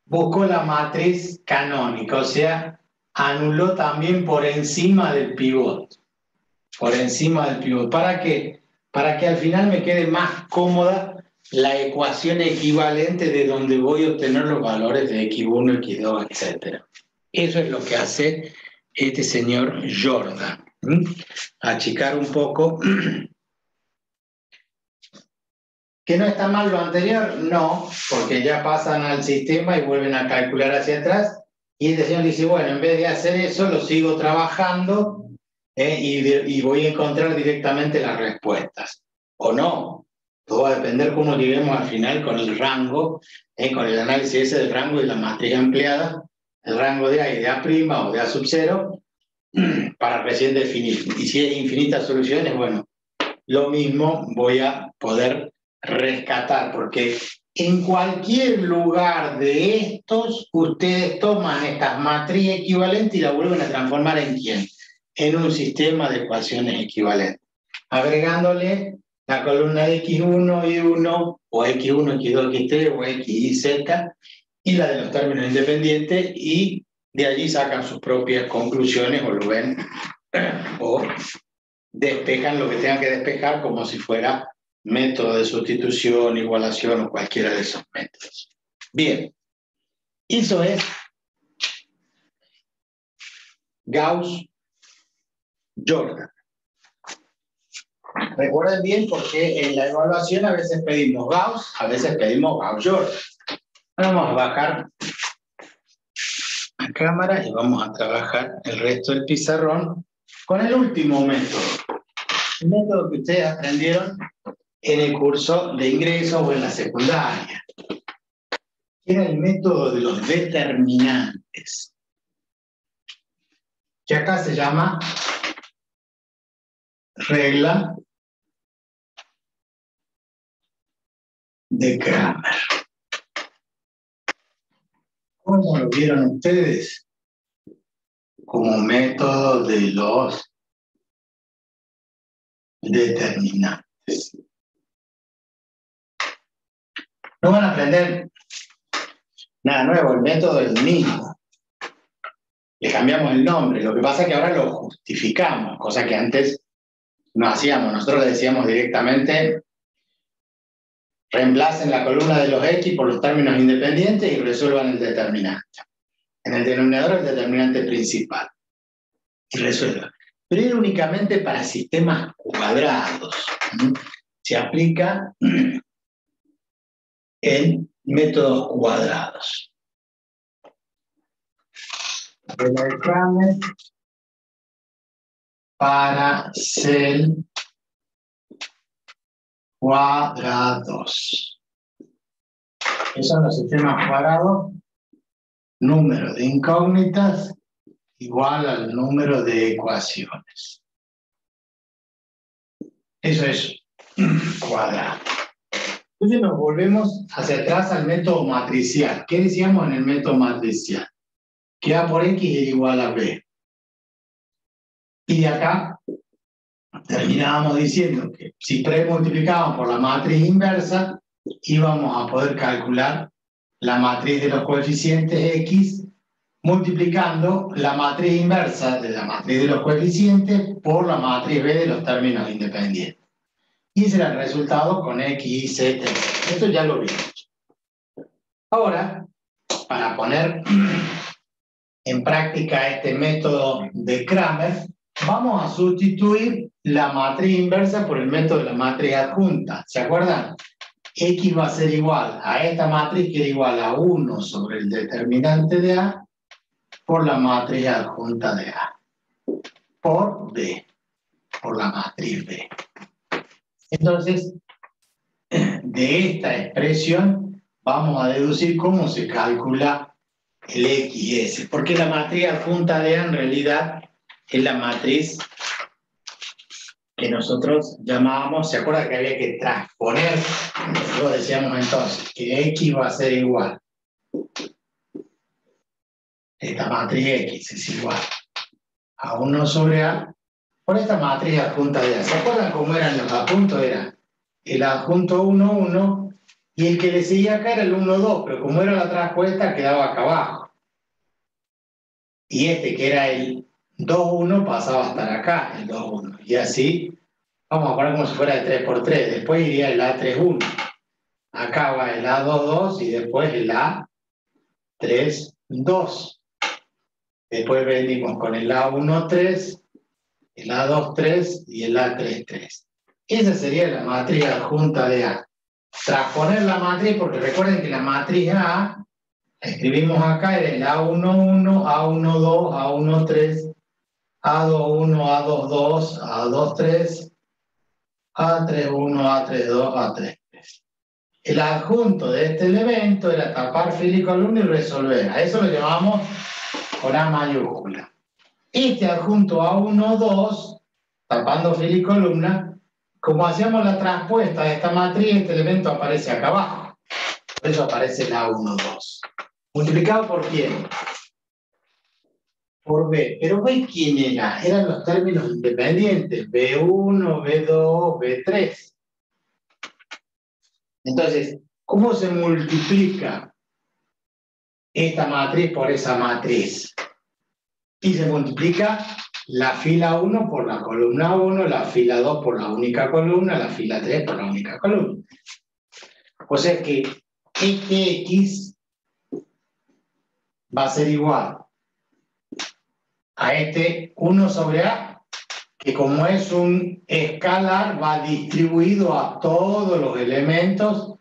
buscó la matriz canónica, o sea, anuló también por encima del pivot. Por encima del pivot. ¿Para qué? Para que al final me quede más cómoda la ecuación equivalente de donde voy a obtener los valores de x1, x2, etc. Eso es lo que hace este señor Jordan. Achicar un poco. ¿Que no está mal lo anterior? No, porque ya pasan al sistema y vuelven a calcular hacia atrás. Y este señor dice, bueno, en vez de hacer eso, lo sigo trabajando y voy a encontrar directamente las respuestas. O no, todo va a depender cómo lleguemos al final con el rango, con el análisis ese del rango y la matriz empleada, el rango de A y de A' o de A sub 0, para recién definir. Y si hay infinitas soluciones, bueno, lo mismo voy a poder rescatar, porque En cualquier lugar de estos, ustedes toman estas matrices equivalentes y la vuelven a transformar ¿en quién? En un sistema de ecuaciones equivalentes, agregándole la columna de X1, Y1, o X1, X2, X3, o X, Y, Z, y la de los términos independientes, y de allí sacan sus propias conclusiones, o lo ven, o despejan lo que tengan que despejar como si fuera método de sustitución, igualación o cualquiera de esos métodos. Bien, eso es Gauss-Jordan. Recuerden bien porque en la evaluación a veces pedimos Gauss, a veces pedimos Gauss-Jordan. Vamos a bajar la cámara y vamos a trabajar el resto del pizarrón con el último método. El método que ustedes aprendieron en el curso de ingreso o en la secundaria. Era el método de los determinantes, que acá se llama regla de Cramer. ¿Cómo lo vieron ustedes? Como método de los determinantes. No van a aprender nada nuevo, el método es el mismo. Le cambiamos el nombre, lo que pasa es que ahora lo justificamos, cosa que antes no hacíamos. Nosotros le decíamos directamente: reemplacen la columna de los X por los términos independientes y resuelvan el determinante. En el denominador el determinante principal. Y resuelvan. Pero era únicamente para sistemas cuadrados. Se aplica en métodos cuadrados. Regla de Cramer para ser cuadrados. ¿Qué son los sistemas cuadrados? Número de incógnitas igual al número de ecuaciones. Eso es cuadrado. Entonces nos volvemos hacia atrás al método matricial. ¿Qué decíamos en el método matricial? Que A por X era igual a B. Y de acá terminábamos diciendo que si premultiplicábamos por la matriz inversa, íbamos a poder calcular la matriz de los coeficientes X multiplicando la matriz inversa de la matriz de los coeficientes por la matriz B de los términos independientes. Y ese era el resultado con X, Y, Z. Esto ya lo vimos. Ahora, para poner en práctica este método de Cramer, vamos a sustituir la matriz inversa por el método de la matriz adjunta. ¿Se acuerdan? X va a ser igual a esta matriz, que era igual a 1 sobre el determinante de A por la matriz adjunta de A, por B, por la matriz B. Entonces, de esta expresión vamos a deducir cómo se calcula el XS, porque la matriz adjunta de A en realidad es la matriz que nosotros llamábamos, ¿se acuerdan que había que transponer? Nosotros decíamos entonces que X va a ser igual. Esta matriz X es igual a 1 sobre A por esta matriz adjunta de A. ¿Se acuerdan cómo eran los adjuntos? Era el adjunto 1, 1, y el que le seguía acá era el 1, 2, pero como era la traspuesta quedaba acá abajo. Y este que era el 2, 1 pasaba a estar acá, el 2, 1. Y así, vamos a poner como si fuera de 3 por 3. Después iría el A3, 1. Acá va el A2, 2 y después el A3, 2. Después venimos con el A1, 3, el A2, 3 y el A3, 3. Esa sería la matriz adjunta de A. Transponer la matriz, porque recuerden que la matriz A, la escribimos acá, era el A1, 1, A1, 2, A1, 3, A2, 1, A2, 2, A2, 3, A3, 1, A3, 2, A3, 3. El adjunto de este elemento era tapar fila y columna y resolver. A eso lo llamamos con A mayúscula. Este adjunto A1, 2, tapando fila y columna, como hacíamos la transpuesta de esta matriz, este elemento aparece acá abajo. Por eso aparece la 1, 2. ¿Multiplicado por quién? Por B. Pero B, ¿quién era? Eran los términos independientes. B1, B2, B3. Entonces, ¿cómo se multiplica esta matriz por esa matriz? Y se multiplica la fila 1 por la columna 1, la fila 2 por la única columna, la fila 3 por la única columna. O sea que este X va a ser igual a este 1 sobre A, que como es un escalar, va distribuido a todos los elementos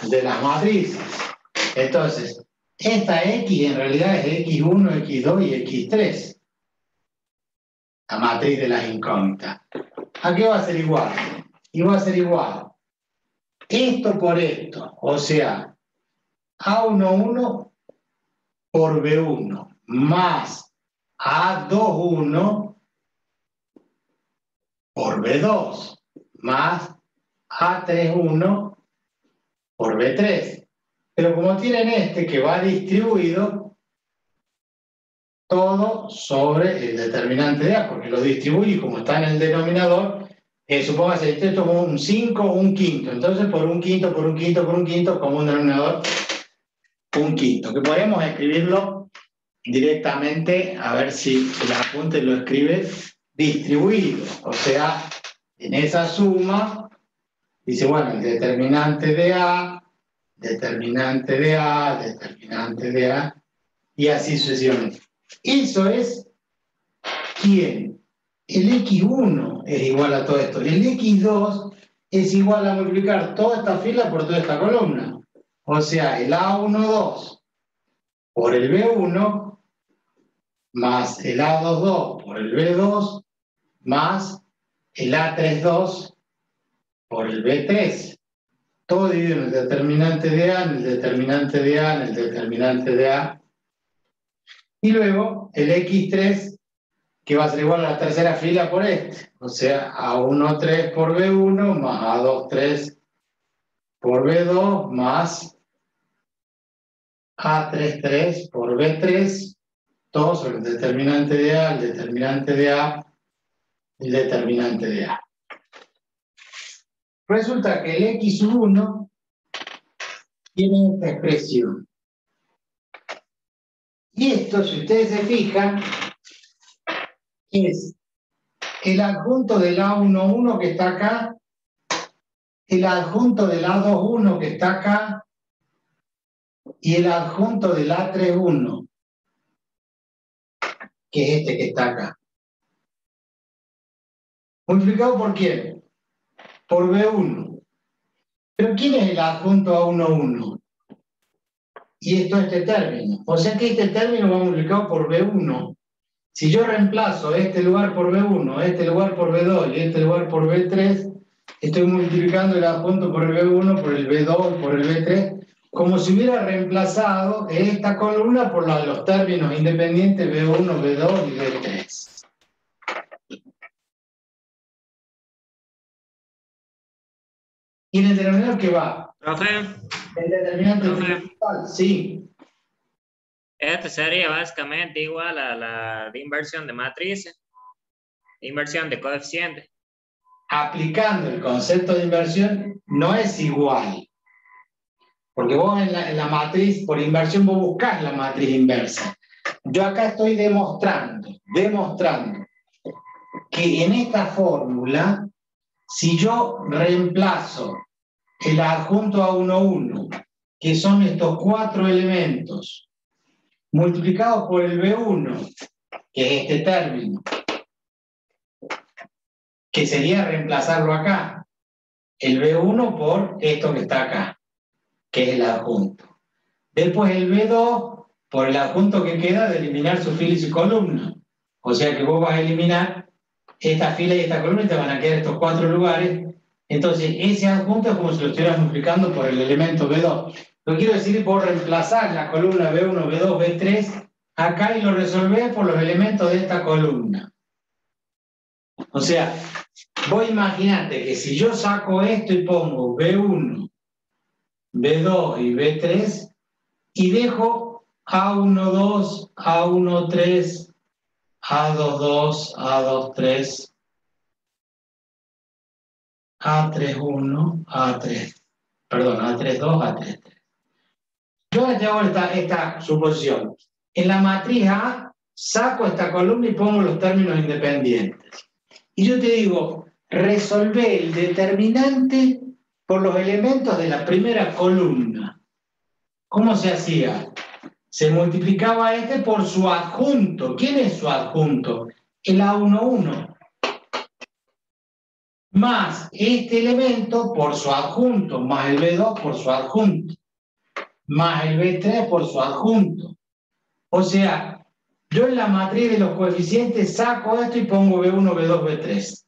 de las matrices. Entonces, esta X en realidad es X1, X2 y X3. La matriz de las incógnitas. ¿A qué va a ser igual? Y va a ser igual esto por esto, o sea, A11 por B1 más A21 por B2 más A31 por B3. Pero como tienen este que va distribuido todo sobre el determinante de A, porque lo distribuye como está en el denominador, supóngase esto como un 5 o un quinto, entonces por un quinto, por un quinto, por un quinto, como un denominador, un quinto, que podemos escribirlo directamente, a ver si el apunte lo escribe distribuido, o sea, en esa suma, dice, bueno, el determinante de A, determinante de A, determinante de A, y así sucesivamente. Eso es, ¿quién? El X1 es igual a todo esto. El X2 es igual a multiplicar toda esta fila por toda esta columna. O sea, el A12 por el B1 más el A22 por el B2 más el A32 por el B3. Todo dividido en el determinante de A, en el determinante de A, en el determinante de A. Y luego el X3, que va a ser igual a la tercera fila por este. O sea, A13 por B1 más A23 por B2 más A33 por B3, todo sobre el determinante de A, el determinante de A, el determinante de A. Resulta que el X1 tiene esta expresión. Y esto, si ustedes se fijan, es el adjunto del A11 que está acá, el adjunto del A21 que está acá y el adjunto del A31, que es este que está acá. ¿Multiplicado por quién? Por B1. ¿Pero quién es el adjunto A11? Y esto es este término. O sea que este término va multiplicado por B1. Si yo reemplazo este lugar por B1, este lugar por B2 y este lugar por B3, estoy multiplicando el adjunto por el B1, por el B2, por el B3, como si hubiera reemplazado esta columna por los términos independientes B1, B2 y B3. ¿Y en el denominador qué va? Profe, El determinante Profe. principal, sí. este sería básicamente igual a la de inversión de matrices, inversión de coeficientes. Aplicando el concepto de inversión no es igual. Porque vos en la matriz, por inversión, vos buscás la matriz inversa. Yo acá estoy demostrando que en esta fórmula, si yo reemplazo el adjunto A11, que son estos 4 elementos, multiplicados por el B1, que es este término, que sería reemplazarlo acá, el B1 por esto que está acá, que es el adjunto. Después el B2 por el adjunto que queda de eliminar su fila y su columna. O sea que vos vas a eliminar esta fila y esta columna y te van a quedar estos 4 lugares. Entonces ese adjunto es como si lo estuvieras multiplicando por el elemento B2. Lo que quiero decir es vos reemplazar la columna B1, B2, B3 acá y lo resolvés por los elementos de esta columna. O sea, vos imaginate que si yo saco esto y pongo B1 B2 y B3 y dejo A12, A13, A22, A23, A31, perdón, A32, A33. Yo ahora te hago esta suposición. En la matriz A saco esta columna y pongo los términos independientes. Y yo te digo, resolvé el determinante por los elementos de la primera columna. ¿Cómo se hacía? Se multiplicaba este por su adjunto. ¿Quién es su adjunto? El A11. Más este elemento por su adjunto, más el B2 por su adjunto, más el B3 por su adjunto. O sea, yo en la matriz de los coeficientes saco esto y pongo B1, B2, B3.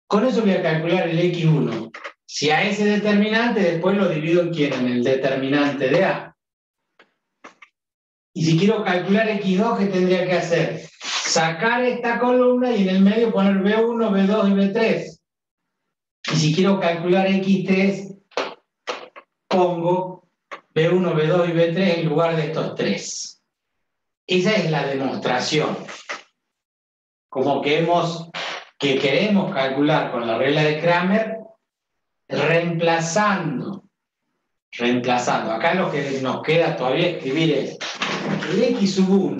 Con eso voy a calcular el X1. Si a ese determinante después lo divido en quién, en el determinante de A. Y si quiero calcular X2, ¿qué tendría que hacer? Sacar esta columna y en el medio poner B1, B2 y B3. Y si quiero calcular X3, pongo B1, B2 y B3 en lugar de estos tres. Esa es la demostración. Como que queremos calcular con la regla de Cramer, reemplazando. Acá lo que nos queda todavía escribir es el X1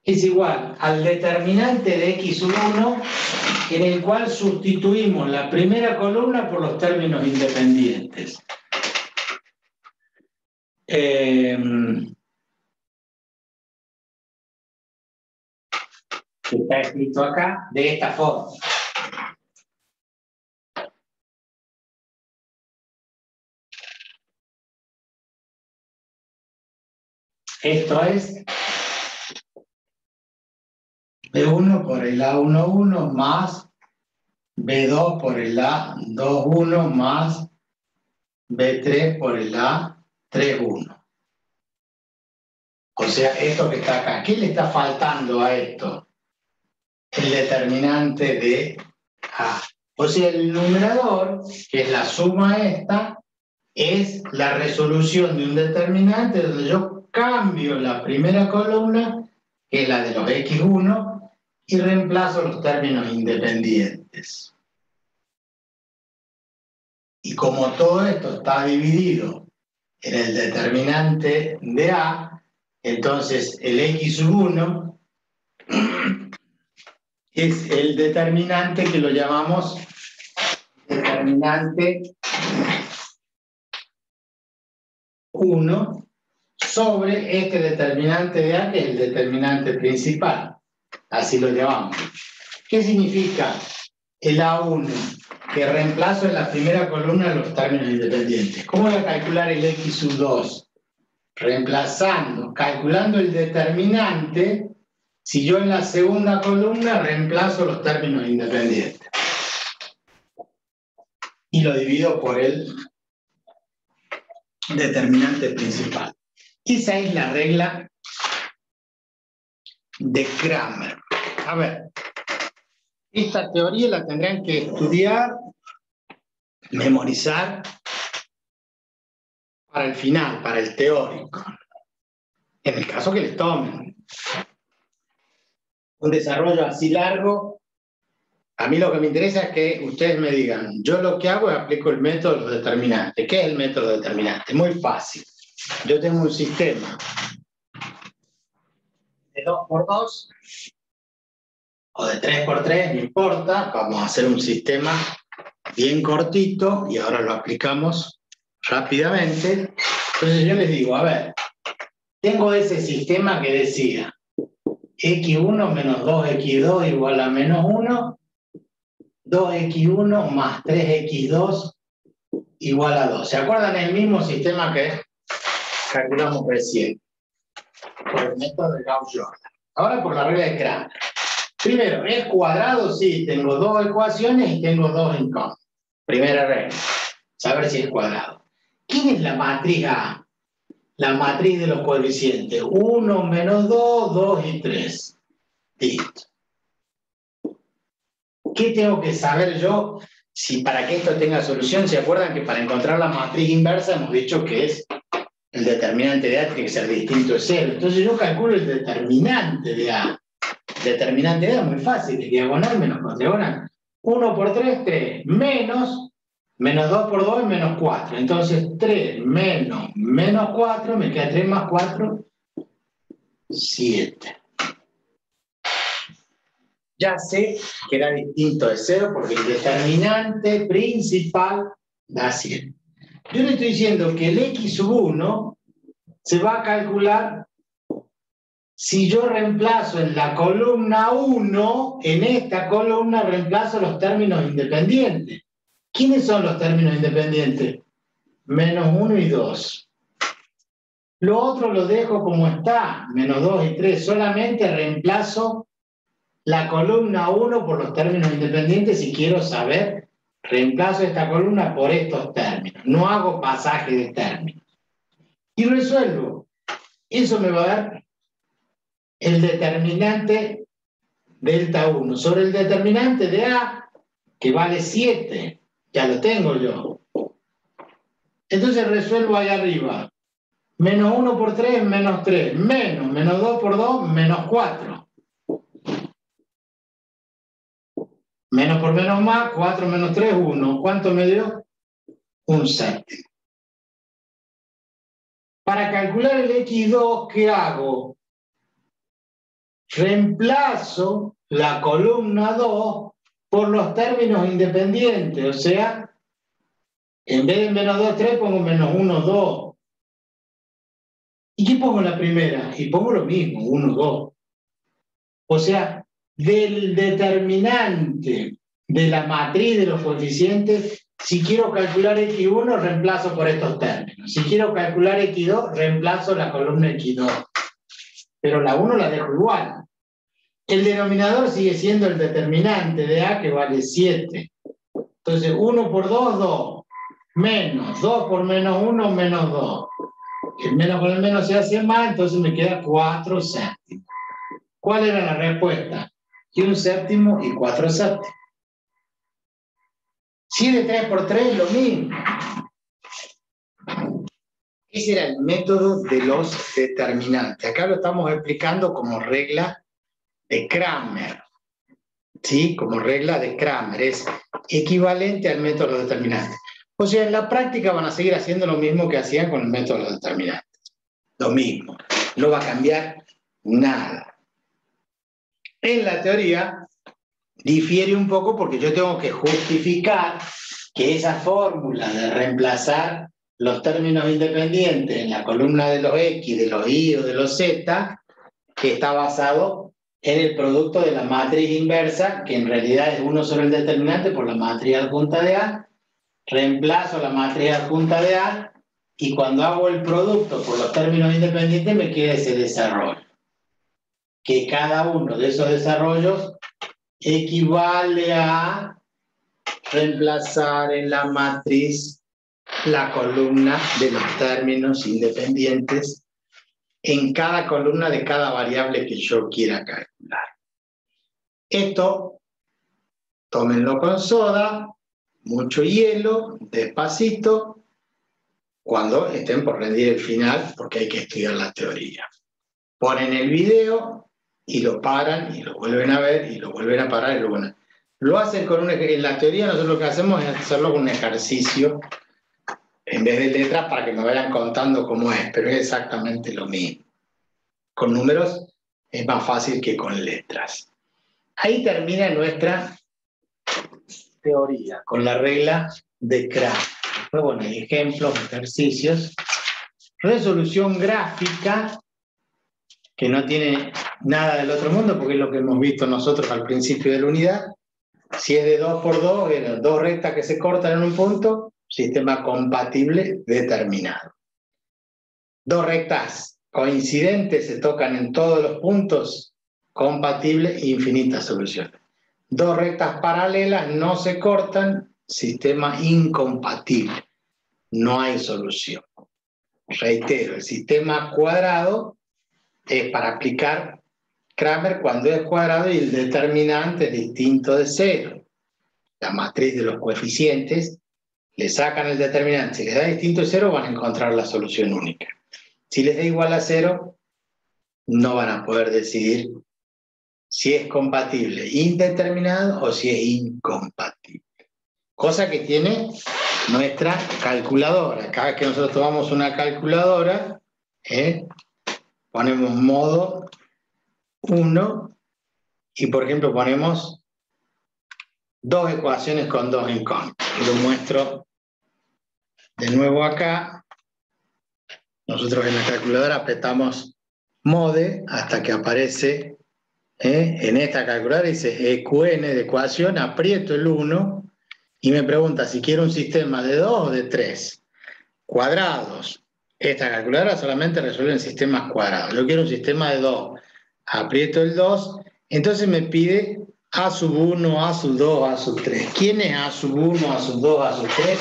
es igual al determinante de X1 en el cual sustituimos la primera columna por los términos independientes. Está escrito acá de esta forma. Esto es B1 por el A11 más B2 por el A21 más B3 por el A31. O sea, esto que está acá. ¿Qué le está faltando a esto? El determinante de A. O sea, el numerador, que es la suma esta, es la resolución de un determinante donde yo cambio la primera columna, que es la de los X1, y reemplazo los términos independientes. Y como todo esto está dividido en el determinante de A, entonces el X1 es el determinante que lo llamamos determinante 1 sobre este determinante de A, que es el determinante principal. Así lo llamamos. ¿Qué significa el A1? Que reemplazo en la primera columna los términos independientes. ¿Cómo voy a calcular el X2? Calculando el determinante, si yo en la segunda columna reemplazo los términos independientes. Y lo divido por el determinante principal. Esa es la regla de Cramer. A ver, esta teoría la tendrán que estudiar, memorizar para el final, para el teórico. En el caso que les tomen. Un desarrollo así largo, a mí lo que me interesa es que ustedes me digan, yo lo que hago es aplico el método de los determinantes. ¿Qué es el método determinante? Muy fácil. Yo tengo un sistema de 2×2 o de 3×3, no importa, vamos a hacer un sistema bien cortito y ahora lo aplicamos rápidamente. Entonces yo les digo, a ver, tengo ese sistema que decía X1 menos 2X2 igual a menos 1, 2X1 más 3X2 igual a 2. ¿Se acuerdan el mismo sistema que calculamos recién? Por el método de Gauss-Jordan. Ahora por la regla de Cramer. Primero, ¿es cuadrado? Sí, tengo dos ecuaciones y tengo dos incógnitas. Primera regla, saber si es cuadrado. ¿Quién es la matriz A? La matriz de los coeficientes. 1, menos 2, 2 y 3. Listo. ¿Qué tengo que saber yo si para que esto tenga solución, ¿se acuerdan que para encontrar la matriz inversa hemos dicho que es el determinante de A tiene que ser distinto de 0? Entonces yo calculo el determinante de A. El determinante de A es muy fácil, es diagonal menos diagonal. 1 por 3, 3, menos 2 por 2 es menos 4. Entonces 3 menos 4, me queda 3 más 4, 7. Ya sé que era distinto de 0 porque el determinante principal da 7. Yo le estoy diciendo que el x sub 1 se va a calcular si yo reemplazo en la columna 1, en esta columna reemplazo los términos independientes. ¿Quiénes son los términos independientes? Menos 1 y 2. Lo otro lo dejo como está, menos 2 y 3. Solamente reemplazo la columna 1 por los términos independientes si quiero saber, reemplazo esta columna por estos términos. No hago pasaje de términos. Y resuelvo. Eso me va a dar el determinante delta 1 sobre el determinante de A, que vale 7. Ya lo tengo yo. Entonces resuelvo ahí arriba. Menos 1 por 3, menos 3. Menos 2 por 2, menos 4. Menos por menos más, 4 menos 3, 1. ¿Cuánto me dio? 1/7. Para calcular el x2, ¿qué hago? Reemplazo la columna 2 por los términos independientes. O sea, en vez de menos 2, 3, pongo menos 1, 2. ¿Y qué pongo en la primera? Y pongo lo mismo, 1, 2. O sea, del determinante de la matriz de los coeficientes, si quiero calcular x1, reemplazo por estos términos. Si quiero calcular x2, reemplazo la columna x2. Pero la 1 la dejo igual. El denominador sigue siendo el determinante de A, que vale 7. Entonces, 1 por 2, 2. Menos 2 por menos 1, menos 2. El menos con el menos se hace más, entonces me queda 4 séptimos. ¿Cuál era la respuesta? Y 1 séptimo y 4 séptimos. Si es de 3 por 3, lo mismo. Ese era el método de los determinantes. Acá lo estamos explicando como regla de Cramer. ¿Sí? Como regla de Cramer. Es equivalente al método de los determinantes. O sea, en la práctica van a seguir haciendo lo mismo que hacían con el método de los determinantes. Lo mismo. No va a cambiar nada. En la teoría difiere un poco porque yo tengo que justificar que esa fórmula de reemplazar los términos independientes en la columna de los X, de los Y o de los Z, que está basado en el producto de la matriz inversa, que en realidad es 1 sobre el determinante por la matriz adjunta de A, reemplazo la matriz adjunta de A, y cuando hago el producto por los términos independientes me queda ese desarrollo. Que cada uno de esos desarrollos equivale a reemplazar en la matriz la columna de los términos independientes en cada columna de cada variable que yo quiera calcular. Esto, tómenlo con soda, mucho hielo, despacito, cuando estén por rendir el final, porque hay que estudiar la teoría. Ponen el video y lo paran y lo vuelven a ver y lo vuelven a parar y lo vuelven a... Lo hacen con en la teoría nosotros lo que hacemos es hacerlo con un ejercicio en vez de letras para que me vayan contando cómo es, pero es exactamente lo mismo. Con números es más fácil que con letras. Ahí termina nuestra teoría, con la regla de Cramer. Después, bueno, hay ejemplos, ejercicios. Resolución gráfica, que no tiene nada del otro mundo, porque es lo que hemos visto nosotros al principio de la unidad. Si es de 2 por 2, eran 2 rectas que se cortan en un punto, sistema compatible determinado. 2 rectas coincidentes se tocan en todos los puntos, compatible, infinitas soluciones. 2 rectas paralelas no se cortan, sistema incompatible. No hay solución. Reitero, el sistema cuadrado es para aplicar Cramer cuando es cuadrado y el determinante es distinto de 0. la matriz de los coeficientes, le sacan el determinante. Si les da distinto a 0, van a encontrar la solución única. Si les da igual a 0, no van a poder decidir si es compatible indeterminado o si es incompatible. Cosa que tiene nuestra calculadora. Cada vez que nosotros tomamos una calculadora, ponemos modo 1 y, por ejemplo, ponemos 2 ecuaciones con 2 incógnitas. Y lo muestro de nuevo acá. Nosotros en la calculadora apretamos mode hasta que aparece en esta calculadora, dice EQN de ecuación, aprieto el 1 y me pregunta si quiero un sistema de 2 o de 3 cuadrados. Esta calculadora solamente resuelve en sistemas cuadrados. Yo quiero un sistema de 2. Aprieto el 2, entonces me pide A sub 1, A sub 2, A sub 3. ¿Quién es A sub 1, A sub 2, A sub 3?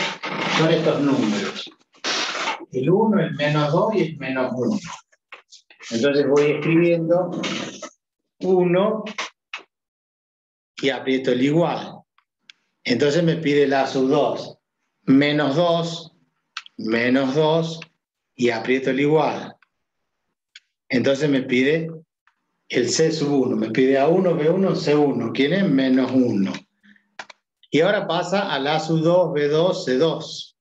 Son estos números. El 1, el menos 2 y el menos 1. Entonces voy escribiendo 1 y aprieto el igual. Entonces me pide el A sub 2. Menos 2, menos 2 y aprieto el igual. Entonces me pide el C sub 1. Me pide A1, B1, C1. ¿Quién es? Menos 1. Y ahora pasa al A sub 2, B2, C2.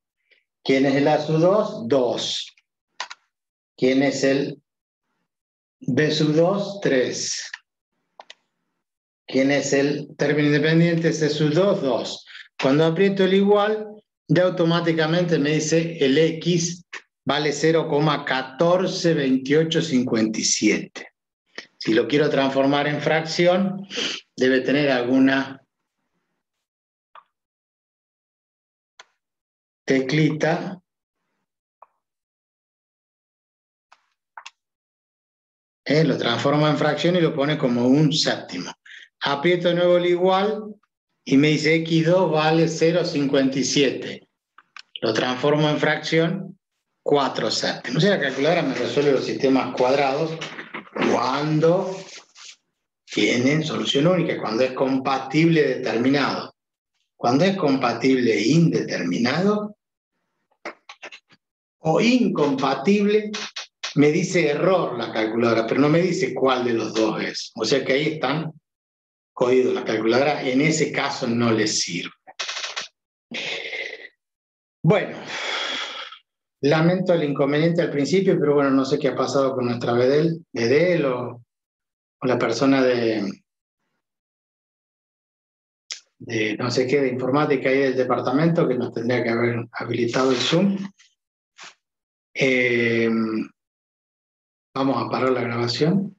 ¿Quién es el A sub 2? 2. ¿Quién es el B sub 2? 3. ¿Quién es el término independiente? C sub 2, 2. Cuando aprieto el igual, ya automáticamente me dice el X vale 0,142857. Si lo quiero transformar en fracción, debe tener alguna teclita. Lo transforma en fracción y lo pone como un séptimo. Aprieto de nuevo el igual y me dice X2 vale 0,57. Lo transformo en fracción, 4 séptimos. O sea, la calculadora me resuelve los sistemas cuadrados cuando tienen solución única, cuando es compatible determinado. Cuando es compatible indeterminado o incompatible, me dice error la calculadora, pero no me dice cuál de los dos es. O sea que ahí están jodidos. La calculadora en ese caso no les sirve. Bueno, lamento el inconveniente al principio, pero bueno, no sé qué ha pasado con nuestra Bedel o la persona de no sé qué, de informática ahí del departamento, que nos tendría que haber habilitado el Zoom. Vamos a parar la grabación.